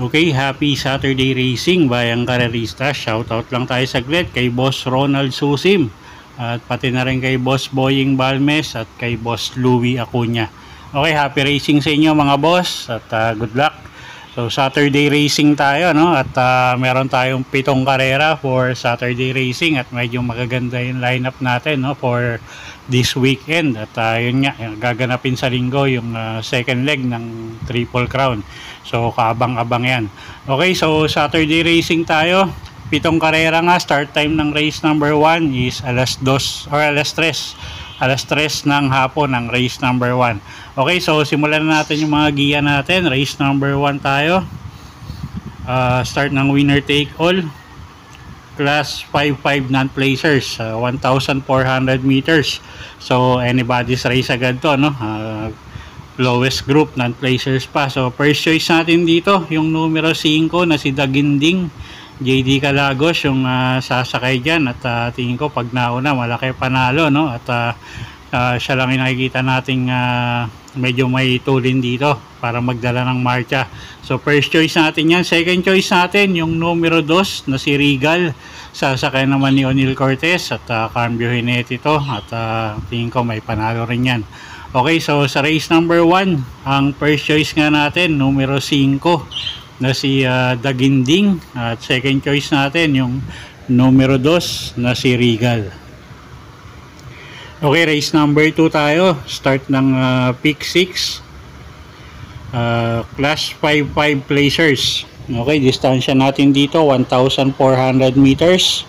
Okay, happy Saturday racing bayang karerista. Shoutout lang tayo saglit kay Boss Ronald Susim at pati na rin kay Boss Boying Balmes at kay Boss Louie Acuña. Okay, happy racing sa inyo mga boss at good luck. So Saturday racing tayo, no? At meron tayong 7 karera for Saturday racing at medyo magaganda yung lineup natin, no, for this weekend. At yun nga, gaganapin sa linggo yung second leg ng Triple Crown. So kaabang-abang yan. Okay, so Saturday racing tayo. 7 karera nga. Start time ng race number 1 is alas 2 or alas 3. Alas 3 ng hapon ng race number 1. Okay, so simulan na natin yung mga giya natin. Race number 1 tayo. Start ng winner take all. Class 5-5 non-placers. 1,400 meters. So anybody's race agad to, no? Lowest group, non-placers pa. So first choice natin dito, yung numero 5 na si Daginding. JD Calagos yung sasakay dyan at tingin ko pag nauna malaki panalo, no? At siya lang yung nakikita nating medyo may tulin dito para magdala ng marcha. So first choice natin yan. Second choice natin yung numero 2 na si Regal, sasakay naman ni O'Neil Cortez at cambio Hinete ito at tingin ko may panalo rin yan. Okay, so sa race number 1 ang first choice nga natin numero 5 na si Daginding at second choice natin yung numero 2 na si Regal. Okay, race number 2 tayo. Start ng pick 6, class 5-5 placers. Okay, distansya natin dito 1,400 meters.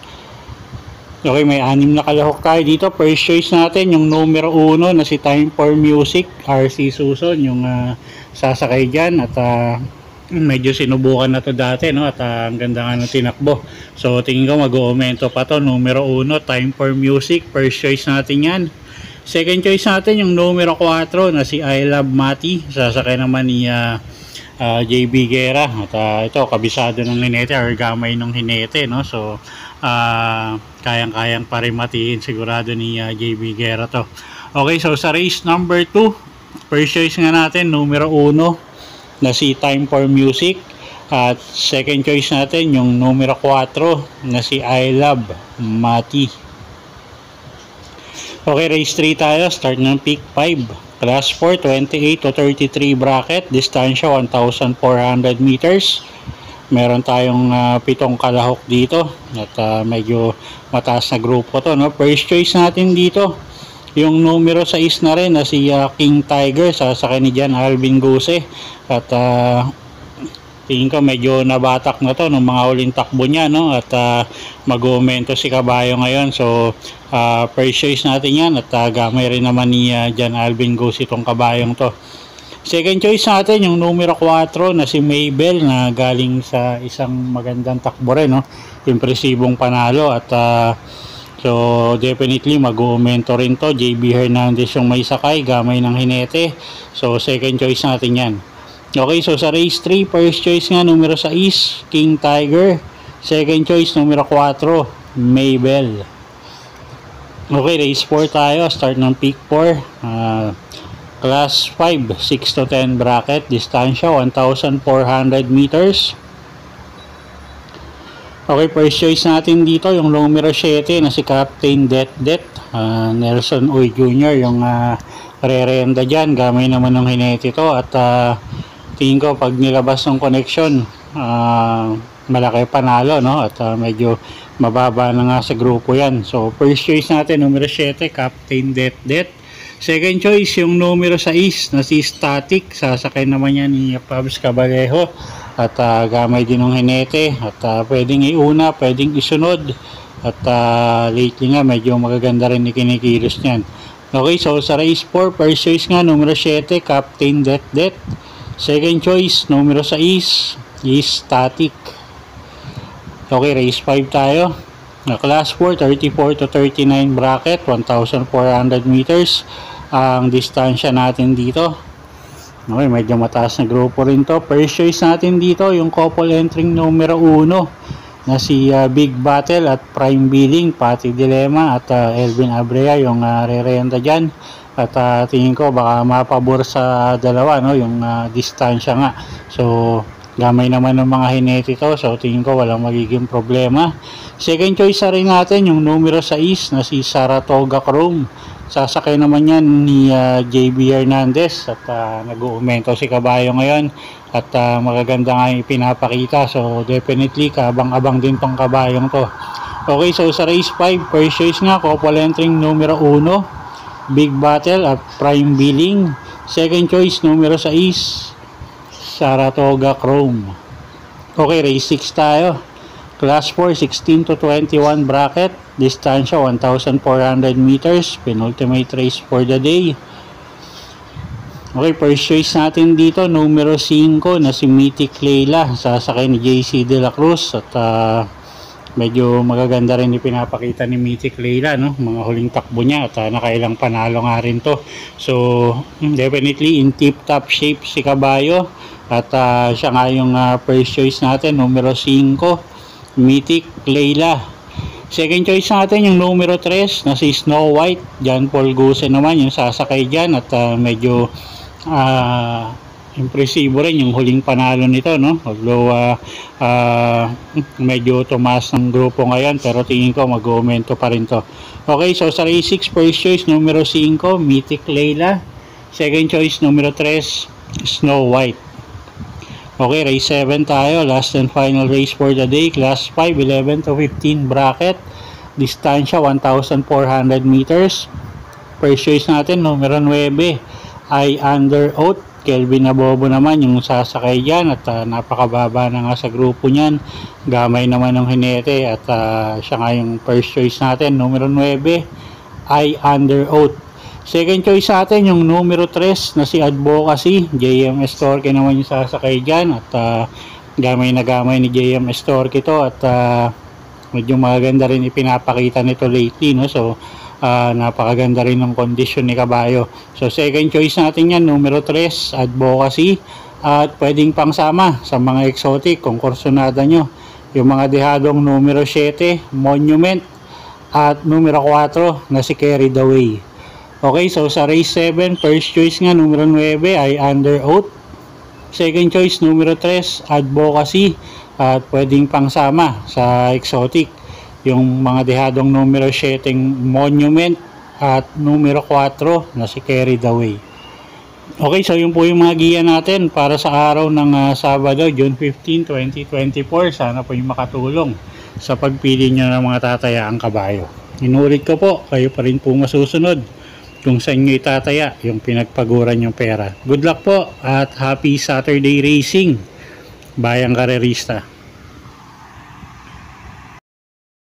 Okay, may 6 na kalahok tayo dito. First choice natin yung numero 1 na si Time for Music, RC Suson yung sasakay dyan at medyo sinubukan na to dati, no? At ang ganda nga ng tinakbo. So tingin ko mag-uumento pa to. Numero 1, Time for Music. First choice natin yan. Second choice natin yung numero 4 na si I Love Mati. Sasakay naman ni JB Guerra. At ito, kabisado ng Hinete or gamay ng Hinete, no? So kayang-kayang pa rin matiin sigurado ni JB Guerra to. Okay, so sa race number 2, first choice nga natin numero 1 na si Time for Music at second choice natin yung numero 4 na si I Love Mati. Okay, race 3 tayo. Start ng pick 5, class 4, 28 to 33 bracket, distansya 1,400 meters. Meron tayong 7 kalahok dito at medyo mataas na grupo to, no? First choice natin dito yung numero 6 na rin na si King Tiger, sasakay ni Jan Alvin Guse at tingin ko medyo nabatak na to nung mga huling takbo niya, no? At mag-uumento si kabayo ngayon. So first choice natin yan at gamay rin naman ni Jan Alvin Guse itong kabayong to. Second choice natin yung numero 4 na si Maybell na galing sa isang magandang takbo rin, no? Impresibong panalo at so definitely mag-uumento rin to. JB Hernandez yung may sakay, gamay ng Hinete. So second choice natin yan. Okay, so sa race 3, first choice nga numero 6, King Tiger. Second choice numero 4, Maybell. Okay, race 4 tayo. Start ng pick 4, class 5, 6 to 10 bracket, distansya 1,400 meters. Okay, first choice natin dito yung numero 7 na si Captain Det Nelson Uy Jr. yung re-renda dyan, gamay naman ng Hinete to at tingin ko pag nilabas ng connection malaki panalo, no? At medyo mababa na nga sa grupo yan. So first choice natin numero 7, Captain Det. Second choice yung numero 6 na si Static, sasakay naman yan ni Pabs Cabalejo at gamay din ng Hinete at pwedeng iuna, pwedeng isunod at lately nga medyo magaganda rin ni kinikilos niyan. Okay, so sa race 4, first choice nga numero 7, Captain Det. Second choice numero 6 is Static. Okay, race 5 tayo. Class 4, 34 to 39 bracket, 1,400 meters ang distansya natin dito. Okay, medyo mataas na grupo rin to. First choice natin dito, yung couple entering numero 1 na si Big Battle at Prime Billing, Pati Dilemma at Elvin Abrea yung re-renta dyan. At tingin ko baka mapabor sa dalawa, no? Yung distansya nga. So gamay naman ng mga hineti to, so tingin ko walang magiging problema. Second choice na rin natin yung numero 6 na si Saratoga Chrome. Sasakay naman yan ni JB Hernandez at nag-uumento si kabayo ngayon at magaganda nga yung pinapakita, so definitely kabang-abang din tong kabayong to. Okay, so sa race 5, first choice nga couple entering numero 1 Big Battle at Prime Billing. Second choice numero 6 Saratoga Chrome. Okay, race 6 tayo. Class 4, 16 to 21 bracket. Distansya 1,400 meters. Penultimate race for the day. Okay, first choice natin dito, numero 5 na si Mythic Leila. Sasakay ni JC De La Cruz. At medyo magaganda rin yung pinapakita ni Mythic Leila, no? Mga huling takbo niya at nakailang panalo nga rin to. So, definitely in tip-top shape si kabayo. At siya nga yung first choice natin, numero 5. Mythic Leila. Second choice natin yung numero 3 na si Snow White. John Paul Guse naman yung sasakay dyan at medyo impresibo rin yung huling panalo nito, no? Although medyo tumaas ng grupo ngayon, pero tingin ko mag-aumento pa rin to. Okay, so sa race 6, first choice numero 5 Mythic Leila. Second choice numero 3 Snow White. Okay, race 7 tayo. Last and final race for the day. Class 5, 11 to 15 bracket. Distansya 1,400 meters. First choice natin, numero 9. I Under Oath. Kelvin Abobo naman yung sasakay dyan. At napakababa na nga sa grupo niyan. Gamay naman ng hinete. At siya nga yung first choice natin, numero 9. I Under Oath. Second choice natin yung numero 3 na si Advocacy. JM Estorque naman yung sasakay dyan. At gamay na gamay ni JM Estorque ito. At medyo maganda rin ipinapakita nito lately, no? So napakaganda rin ng kondisyon ni kabayo. So second choice natin yan, numero 3 Advocacy. At pwedeng pangsama sa mga exotic kung kursunada nyo yung mga dehadong numero 7 Monument at numero 4 na si Carry the Way. Okay, so sa race 7, first choice nga numero 9 ay Under Oath. Second choice numero 3 Advocacy. At pwedeng pangsama sa exotic yung mga dehadong numero 7 Monument at numero 4 na si Carry the Way. Okay, so yun po yung mga giya natin para sa araw ng Sabado, June 15, 2024. Sana po yung makatulong sa pagpili nyo ng mga tatayaang kabayo. Inulit ko po, kayo pa rin po masusunod kung saan nyo itataya yung pinagpaguran yung pera. Good luck po at happy Saturday racing, bayang karerista.